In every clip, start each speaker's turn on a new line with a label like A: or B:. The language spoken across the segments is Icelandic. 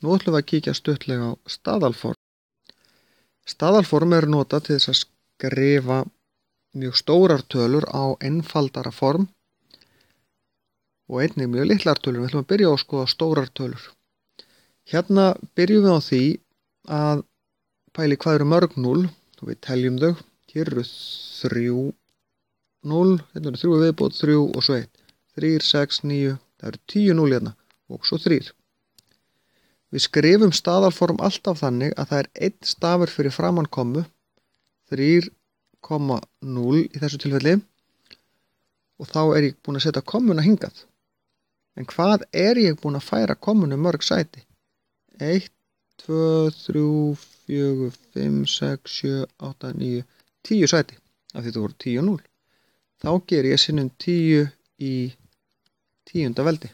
A: Nú ætlum við að kíkja stuttlega á staðalform. Staðalform er notað til þess að skrifa mjög stórar tölur á einfaldara form og einnig mjög litlar tölur. Við ætlum að byrja á að skoða stórar tölur. Hérna byrjum við á því að pæli hvað eru mörg 0 og við teljum þau. Hér eru 3 0, hérna eru 3 viðbót, 3 og svo 1. 3, 6, 9, það eru 10 0 hérna og svo 3. Við skrifum staðalform alltaf þannig að það er einn stafur fyrir framan kommu, 3,0 í þessu tilfelli, og þá er ég búinn að setja kommuna hingað. En hvað er ég búinn að færa kommunu mörg sæti? 1, 2, 3, 4, 5, 6, 7, 8, 9, 10 sæti, af því þetta voru 10 0. Þá ger ég sinnum 10 í 10. veldi.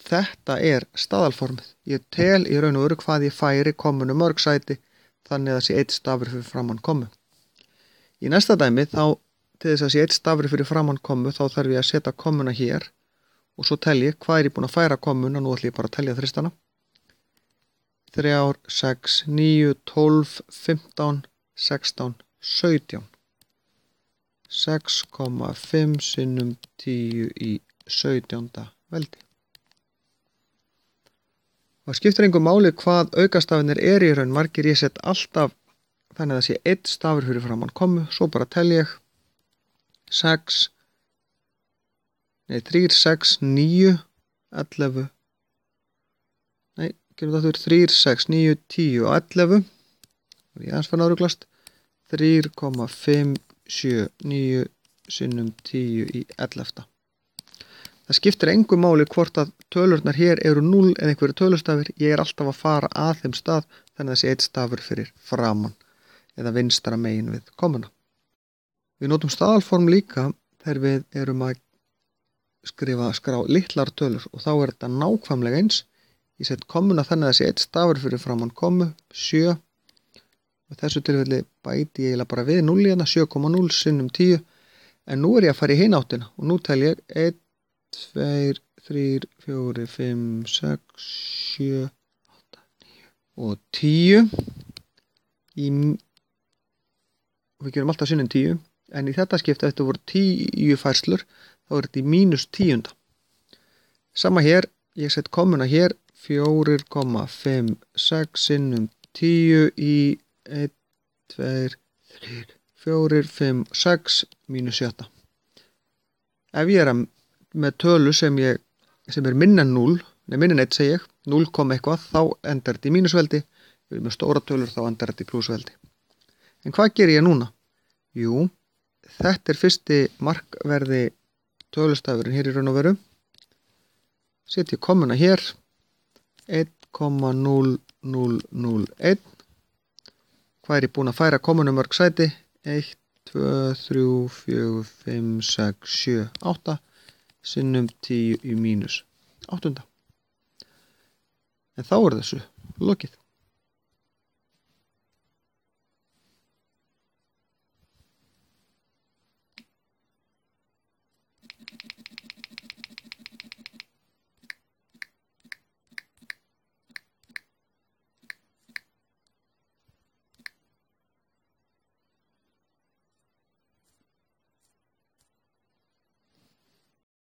A: Þetta er staðalformið. Ég tel í raun og veru hvað ég færi kommunu mörg sæti, þannig að það sé einn stafur fyrir framan kommu. Í næsta dæmi, þá til þess að sé einn stafur fyrir framan kommu, þá þarf ég að setja kommuna hér og svo tel ég hvað er ég búinn að færa kommuna. Nú ætlum ég bara að telja þristana. 3, 6, 9, 12, 15, 16, 17. 6,5 sinnum 10 í 17. veldi. Og það skiptir engu máli hvað aukastafinir er í raun. Margir ég set alltaf þannig að það sé einn stafur fyrir framan kommu. Svo bara tel ég 3, 6, 9, 11. Nei, gerum það þurr 3, 6, 9, 10 og 11. Það er ég aðeins fann að ruglast. 3,5, 7, 9 sinnum 10 í 11. Það skiptir engu máli hvort að tölurnar hér eru 0 eða einhverju tölustafir. Ég er alltaf að fara að þeim stað þannig að það sé einn stafur fyrir framan eða vinstra megin við kommuna. Við notum staðalform líka þegar við erum að skrá litlar tölur og þá er þetta nákvæmlega eins. Ég set kommuna þannig að það sé einn stafur fyrir framan kommu, 7. Og þessu tilfelli bæti ég eiginlega bara við 0 hérna, 7,0 sinnum 10. En nú er ég að fara í hina áttina og nú tel ég 1, 2, 3, 4, 5, 6, 7, 8, 9 og 10 og við gerum alltaf sinnum 10, en í þetta skipti þetta voru 10 færslur, þá er þetta í -10. Sama hér, ég set kommuna hér, 4,56 sinnum 10 í 1, 2, 3, 4, 5, 6 -7. Ef ég er með tölu sem er minna en 0, minna en 1 segi ég, 0, eitthvað, þá endar þetta í mínusveldi. Við erum með stóra tölur, þá endar þetta í plusveldi. En hvað ger ég núna? Jú, þetta er fyrsti markverði tölustafurinn hér í raun og veru. Setjum kommuna hér, 1,0001. Hvað er ég búinn að færa kommunu mörg sæti? 1, 2, 3, 4, 5, 6, 7, 8. Sinnum 10 í -8. En þá er þessu lokið.